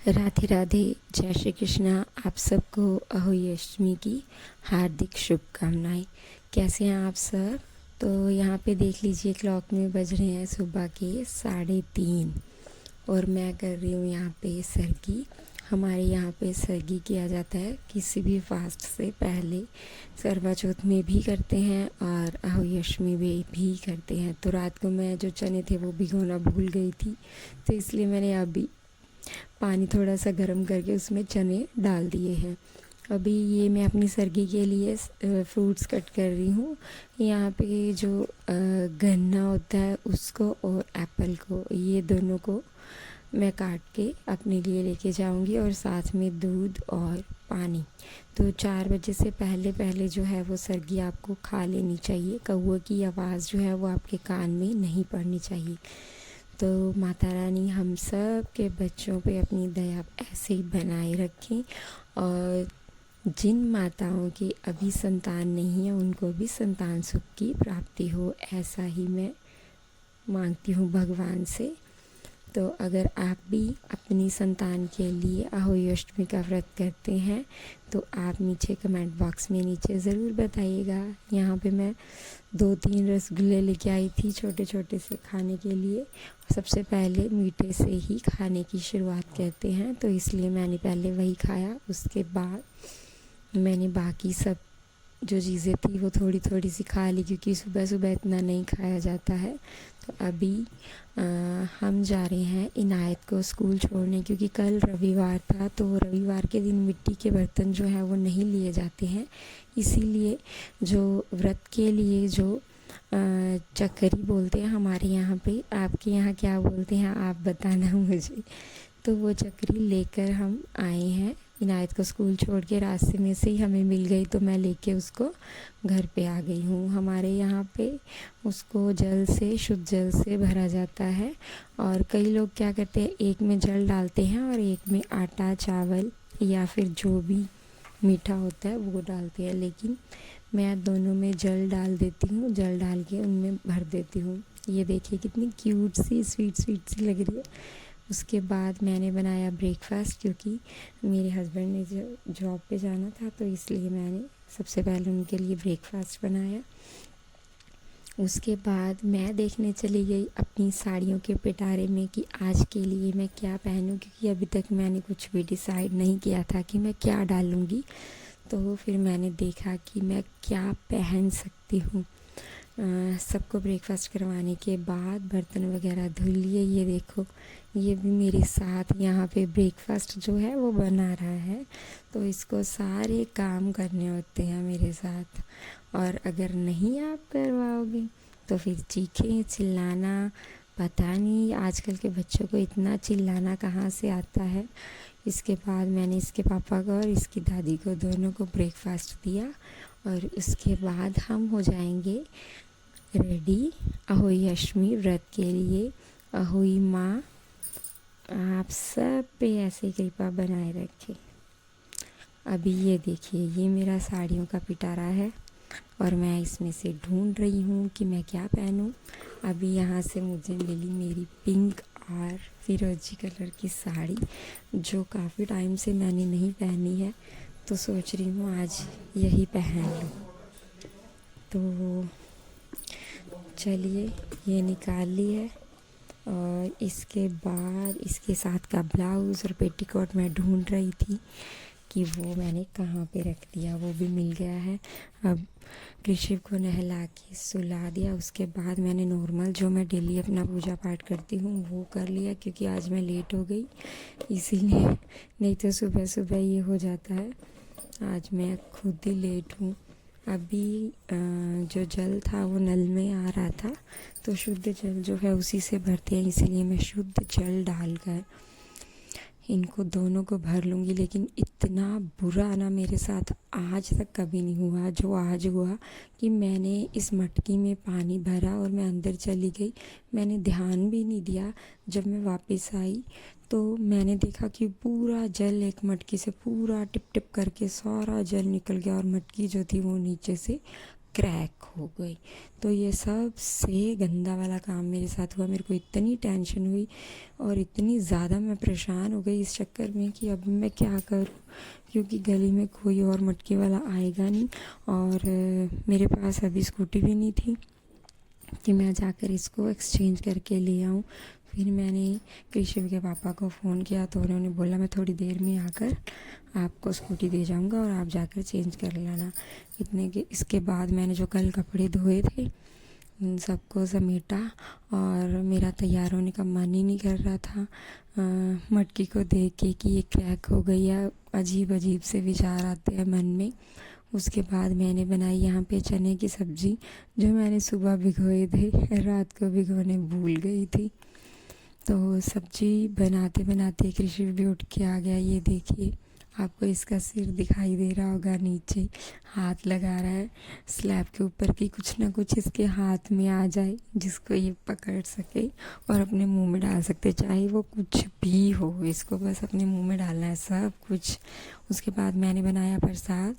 राधे राधे। जय श्री कृष्णा। आप सबको अहोई अष्टमी की हार्दिक शुभकामनाएं। कैसे हैं आप सब? तो यहाँ पे देख लीजिए, क्लॉक में बज रहे हैं सुबह के 3:30 और मैं कर रही हूँ यहाँ पे सरगी। हमारे यहाँ पे सरगी किया जाता है किसी भी फास्ट से पहले। करवा चौथ में भी करते हैं और अहोई अष्टमी में भी करते हैं। तो रात को मैं जो चने थे वो भिगोना भूल गई थी, तो इसलिए मैंने अभी पानी थोड़ा सा गर्म करके उसमें चने डाल दिए हैं। अभी ये मैं अपनी सरगी के लिए फ्रूट्स कट कर रही हूँ। यहाँ पे जो गन्ना होता है उसको और एप्पल को, ये दोनों को मैं काट के अपने लिए लेके जाऊँगी और साथ में दूध और पानी। तो 4 बजे से पहले पहले जो है वो सरगी आपको खा लेनी चाहिए। कौवे की आवाज़ जो है वो आपके कान में नहीं पड़नी चाहिए। तो माता रानी हम सब के बच्चों पे अपनी दया ऐसे ही बनाए रखें और जिन माताओं की अभी संतान नहीं है उनको भी संतान सुख की प्राप्ति हो, ऐसा ही मैं मांगती हूँ भगवान से। तो अगर आप भी अपनी संतान के लिए अहोई अष्टमी का व्रत करते हैं तो आप नीचे कमेंट बॉक्स में नीचे ज़रूर बताइएगा। यहाँ पे मैं 2-3 रसगुल्ले लेके आई थी छोटे छोटे से खाने के लिए। सबसे पहले मीठे से ही खाने की शुरुआत करते हैं, तो इसलिए मैंने पहले वही खाया। उसके बाद मैंने बाकी सब जो चीज़ें थी वो थोड़ी थोड़ी सी खा ली, क्योंकि सुबह सुबह इतना नहीं खाया जाता है। तो अभी हम जा रहे हैं इनायत को स्कूल छोड़ने, क्योंकि कल रविवार था। तो रविवार के दिन मिट्टी के बर्तन जो है वो नहीं लिए जाते हैं, इसीलिए जो व्रत के लिए जो चक्करी बोलते हैं हमारे यहाँ पे, आपके यहाँ क्या बोलते हैं आप बताना मुझे। तो वो चक्करी लेकर हम आए हैं। इनायत को स्कूल छोड़ के रास्ते में से ही हमें मिल गई, तो मैं लेके उसको घर पे आ गई हूँ। हमारे यहाँ पे उसको जल से, शुद्ध जल से भरा जाता है। और कई लोग क्या करते हैं, एक में जल डालते हैं और एक में आटा, चावल या फिर जो भी मीठा होता है वो डालते हैं, लेकिन मैं दोनों में जल डाल देती हूँ। जल डाल के उनमें भर देती हूँ। ये देखिए कितनी क्यूट सी स्वीट सी लग रही है। उसके बाद मैंने बनाया ब्रेकफास्ट, क्योंकि मेरे हस्बैंड ने जॉब पे जाना था, तो इसलिए मैंने सबसे पहले उनके लिए ब्रेकफास्ट बनाया। उसके बाद मैं देखने चली गई अपनी साड़ियों के पिटारे में कि आज के लिए मैं क्या पहनूं, क्योंकि अभी तक मैंने कुछ भी डिसाइड नहीं किया था कि मैं क्या डालूँगी। तो फिर मैंने देखा कि मैं क्या पहन सकती हूँ। सबको ब्रेकफास्ट करवाने के बाद बर्तन वगैरह धुल लिए। ये देखो, ये भी मेरे साथ यहाँ पे ब्रेकफास्ट जो है वो बना रहा है। तो इसको सारे काम करने होते हैं मेरे साथ, और अगर नहीं आप करवाओगे तो फिर चीखें चिल्लाना। पता नहीं आजकल के बच्चों को इतना चिल्लाना कहाँ से आता है। इसके बाद मैंने इसके पापा को और इसकी दादी को दोनों को ब्रेकफास्ट दिया, और उसके बाद हम हो जाएंगे रेडी अहोई अष्टमी व्रत के लिए। अहोई माँ आप सब पे ऐसे कृपा बनाए रखे। अभी ये देखिए, ये मेरा साड़ियों का पिटारा है और मैं इसमें से ढूंढ रही हूँ कि मैं क्या पहनूँ। अभी यहाँ से मुझे मिली मेरी पिंक और फिरोजी कलर की साड़ी, जो काफ़ी टाइम से मैंने नहीं पहनी है, तो सोच रही हूँ आज यही पहन लूँ। तो चलिए, ये निकाल ली है। और इसके बाद इसके साथ का ब्लाउज़ और पेटीकोट मैं ढूंढ रही थी कि वो मैंने कहाँ पे रख दिया, वो भी मिल गया है। अब ऋषभ को नहला के सुला दिया। उसके बाद मैंने नॉर्मल जो मैं डेली अपना पूजा पाठ करती हूँ वो कर लिया, क्योंकि आज मैं लेट हो गई इसीलिए, नहीं तो सुबह सुबह ये हो जाता है। आज मैं खुद ही लेट हूँ। अभी जो जल था वो नल में आ रहा था, तो शुद्ध जल जो है उसी से भरते हैं, इसलिए मैं शुद्ध जल डालकर इनको दोनों को भर लूँगी। लेकिन इतना बुरा ना मेरे साथ आज तक कभी नहीं हुआ जो आज हुआ, कि मैंने इस मटकी में पानी भरा और मैं अंदर चली गई। मैंने ध्यान भी नहीं दिया। जब मैं वापस आई तो मैंने देखा कि पूरा जल एक मटकी से पूरा टिप टिप करके सारा जल निकल गया, और मटकी जो थी वो नीचे से क्रैक हो गई। तो ये सबसे गंदा वाला काम मेरे साथ हुआ। मेरे को इतनी टेंशन हुई और इतनी ज़्यादा मैं परेशान हो गई इस चक्कर में कि अब मैं क्या करूँ, क्योंकि गली में कोई और मटके वाला आएगा नहीं और मेरे पास अभी स्कूटी भी नहीं थी कि मैं जाकर इसको एक्सचेंज करके ले आऊँ। फिर मैंने कृषिव के पापा को फ़ोन किया तो उन्होंने बोला मैं थोड़ी देर में आकर आपको स्कूटी दे जाऊँगा और आप जाकर चेंज कर लेना। इसके बाद मैंने जो कल कपड़े धोए थे उन सबको समेटा और मेरा तैयार होने का मन ही नहीं कर रहा था। मटकी को देख के कि ये क्रैक हो गई है, अजीब अजीब से विचार आते हैं मन में। उसके बाद मैंने बनाई यहाँ पे चने की सब्ज़ी, जो मैंने सुबह भिगोए थे, रात को भिगोने भूल गई थी। तो सब्ज़ी बनाते बनाते कृषि भी उठ के आ गया। ये देखिए, आपको इसका सिर दिखाई दे रहा होगा, नीचे हाथ लगा रहा है स्लैब के ऊपर कि कुछ ना कुछ इसके हाथ में आ जाए जिसको ये पकड़ सके और अपने मुंह में डाल सकते, चाहे वो कुछ भी हो, इसको बस अपने मुंह में डालना है सब कुछ। उसके बाद मैंने बनाया प्रसाद।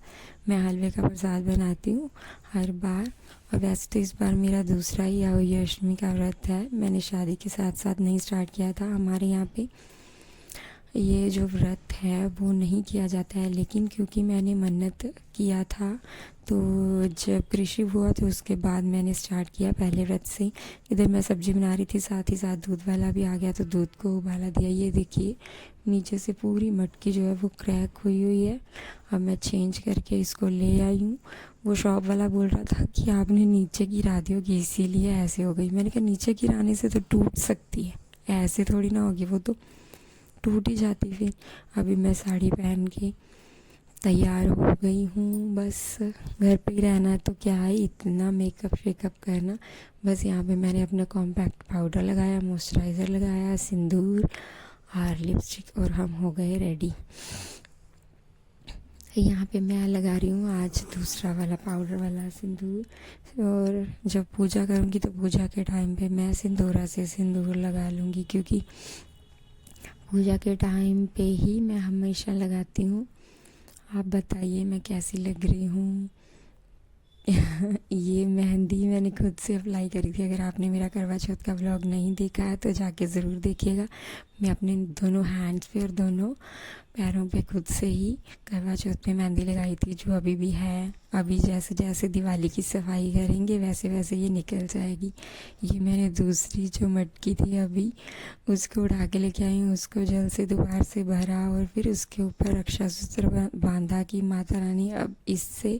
मैं हलवे का प्रसाद बनाती हूँ हर बार, और वैसे तो इस बार मेरा दूसरा ही आहोई अष्टमी का व्रत है। मैंने शादी के साथ साथ नहीं स्टार्ट किया था। हमारे यहाँ पे ये जो व्रत है वो नहीं किया जाता है, लेकिन क्योंकि मैंने मन्नत किया था तो जब कृषि हुआ तो उसके बाद मैंने स्टार्ट किया पहले व्रत से। इधर मैं सब्ज़ी बना रही थी, साथ ही साथ दूध वाला भी आ गया तो दूध को उबाला दिया। ये देखिए, नीचे से पूरी मटकी जो है वो क्रैक हुई है। अब मैं चेंज करके इसको ले आई हूँ। वो शॉप वाला बोल रहा था कि आपने नीचे गिरा दी होगी इसीलिए ऐसे हो गई। मैंने कहा नीचे गिराने से तो टूट सकती है, ऐसे थोड़ी ना होगी, वो तो टूट ही जाती। फिर अभी मैं साड़ी पहन के तैयार हो गई हूँ। बस घर पे ही रहना है तो क्या है इतना मेकअप शेकअप करना। बस यहाँ पे मैंने अपना कॉम्पैक्ट पाउडर लगाया, मॉइस्चराइज़र लगाया, सिंदूर और लिपस्टिक, और हम हो गए रेडी। यहाँ पे मैं लगा रही हूँ आज दूसरा वाला पाउडर वाला सिंदूर, और जब पूजा करूँगी तो पूजा के टाइम पे मैं सिंदूरा से सिंदूर लगा लूँगी, क्योंकि पूजा के टाइम पे ही मैं हमेशा लगाती हूँ। आप बताइए मैं कैसी लग रही हूँ। ये मेहंदी मैंने खुद से अप्लाई करी थी। अगर आपने मेरा करवा चौथ का व्लॉग नहीं देखा है तो जाके ज़रूर देखिएगा। मैं अपने दोनों हैंड्स पे और दोनों पैरों पे खुद से ही करवा चौथ पे मेहंदी लगाई थी, जो अभी भी है। अभी जैसे जैसे दिवाली की सफाई करेंगे वैसे वैसे ये निकल जाएगी। ये मैंने दूसरी जो मटकी थी अभी उसको उठा के लेके आई हूँ, उसको जल से दोबारा से भरा और फिर उसके ऊपर रक्षा सूत्र बांधा कि माता रानी अब इससे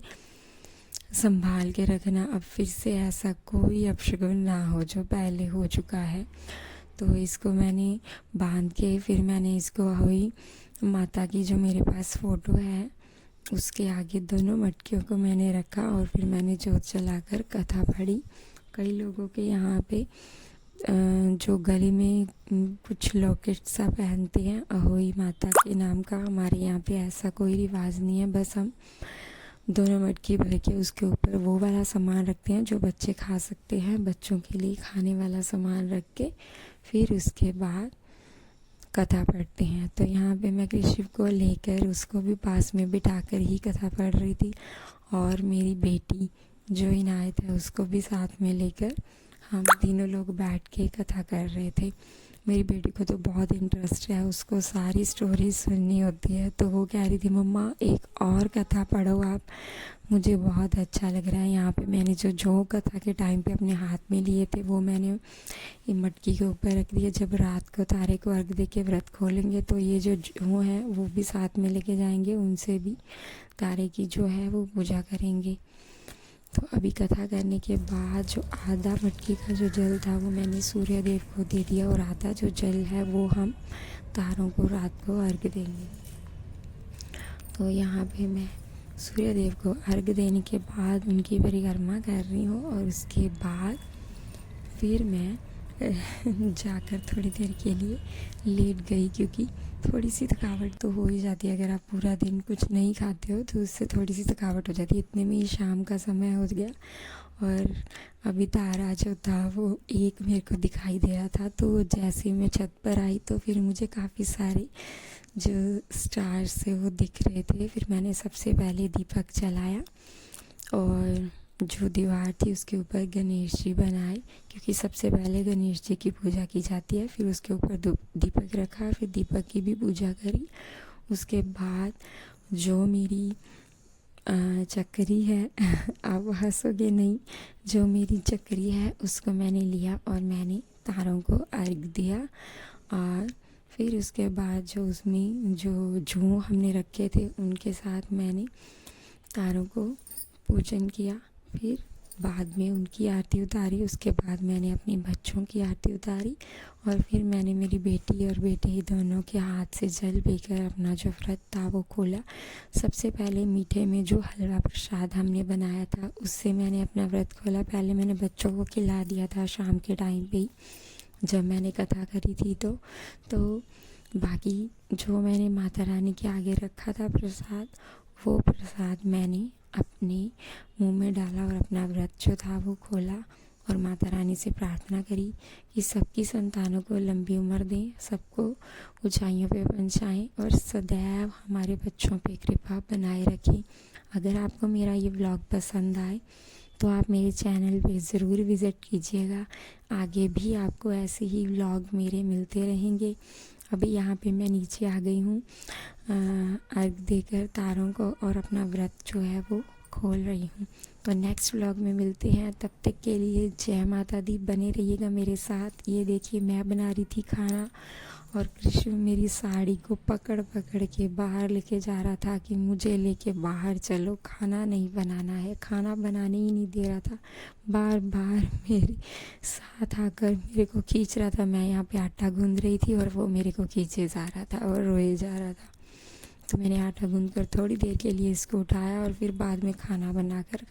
संभाल के रखना, अब फिर से ऐसा कोई अपशगुन ना हो जो पहले हो चुका है। तो इसको मैंने बांध के फिर मैंने इसको हुई माता की जो मेरे पास फ़ोटो है उसके आगे दोनों मटकियों को मैंने रखा और फिर मैंने जोत जलाकर कथा पढ़ी। कई लोगों के यहाँ पे जो गले में कुछ लॉकेट सा पहनते हैं अहोई माता के नाम का, हमारे यहाँ पे ऐसा कोई रिवाज नहीं है। बस हम दोनों मटकी भर के उसके ऊपर वो वाला सामान रखते हैं जो बच्चे खा सकते हैं, बच्चों के लिए खाने वाला सामान रख के फिर उसके बाद कथा पढ़ते हैं। तो यहाँ पे मैं कृषि को लेकर उसको भी पास में बिठाकर ही कथा पढ़ रही थी, और मेरी बेटी जो इनायत है उसको भी साथ में लेकर हम तीनों लोग बैठ के कथा कर रहे थे। मेरी बेटी को तो बहुत इंटरेस्ट है, उसको सारी स्टोरी सुननी होती है। तो वो कह रही थी मम्मा एक और कथा पढ़ो आप, मुझे बहुत अच्छा लग रहा है। यहाँ पे मैंने जो कथा के टाइम पे अपने हाथ में लिए थे वो मैंने ये मटकी के ऊपर रख दिया। जब रात को तारे को अर्घ दे के व्रत खोलेंगे तो ये जो है वो भी साथ में लेके जाएंगे, उनसे भी तारे की जो है वो पूजा करेंगे। तो अभी कथा करने के बाद जो आधा मटकी का जो जल था वो मैंने सूर्य देव को दे दिया, और आधा जो जल है वो हम तारों को रात को अर्घ देंगे। तो यहाँ पे मैं सूर्य देव को अर्घ देने के बाद उनकी परिक्रमा कर रही हूँ, और उसके बाद फिर मैं जाकर थोड़ी देर के लिए लेट गई, क्योंकि थोड़ी सी थकावट तो हो ही जाती है। अगर आप पूरा दिन कुछ नहीं खाते हो तो उससे थोड़ी सी थकावट हो जाती है। इतने में ही शाम का समय हो गया, और अभी तारा जो था वो एक मेरे को दिखाई दे रहा था। तो जैसे मैं छत पर आई तो फिर मुझे काफ़ी सारे जो स्टार्स से वो दिख रहे थे। फिर मैंने सबसे पहले दीपक जलाया और जो दीवार थी उसके ऊपर गणेश जी बनाए, क्योंकि सबसे पहले गणेश जी की पूजा की जाती है। फिर उसके ऊपर दीपक रखा, फिर दीपक की भी पूजा करी। उसके बाद जो मेरी चक्री है आप हंसोगे नहीं, जो मेरी चक्री है उसको मैंने लिया और मैंने तारों को अर्घ दिया। और फिर उसके बाद जो उसमें जो जूं हमने रखे थे उनके साथ मैंने तारों को पूजन किया। फिर बाद में उनकी आरती उतारी। उसके बाद मैंने अपने बच्चों की आरती उतारी और फिर मैंने मेरी बेटी और बेटे दोनों के हाथ से जल पीकर अपना जो व्रत था वो खोला। सबसे पहले मीठे में जो हलवा प्रसाद हमने बनाया था उससे मैंने अपना व्रत खोला। पहले मैंने बच्चों को खिला दिया था शाम के टाइम पे ही, जब मैंने कथा करी थी। तो बाकी जो मैंने माता रानी के आगे रखा था प्रसाद, वो प्रसाद मैंने अपने मुंह में डाला और अपना व्रत जो था वो खोला और माता रानी से प्रार्थना करी कि सबकी संतानों को लंबी उम्र दें, सबको ऊंचाइयों पे पहुंचाएं और सदैव हमारे बच्चों पे कृपा बनाए रखें। अगर आपको मेरा ये व्लॉग पसंद आए तो आप मेरे चैनल पे ज़रूर विज़िट कीजिएगा। आगे भी आपको ऐसे ही व्लॉग मेरे मिलते रहेंगे। अभी यहाँ पे मैं नीचे आ गई हूँ अर्घ देकर तारों को और अपना व्रत जो है वो खोल रही हूँ। तो नेक्स्ट व्लॉग में मिलते हैं, तब तक के लिए जय माता दी। बने रहिएगा मेरे साथ। ये देखिए मैं बना रही थी खाना और कृष्ण मेरी साड़ी को पकड़ पकड़ के बाहर लेके जा रहा था कि मुझे लेके बाहर चलो, खाना नहीं बनाना है। खाना बनाने ही नहीं दे रहा था, बार बार मेरे साथ आकर मेरे को खींच रहा था। मैं यहाँ पे आटा गूंद रही थी और वो मेरे को खींचे जा रहा था और रोए जा रहा था। तो मैंने आटा गूंद कर थोड़ी देर के लिए इसको उठाया और फिर बाद में खाना बनाकर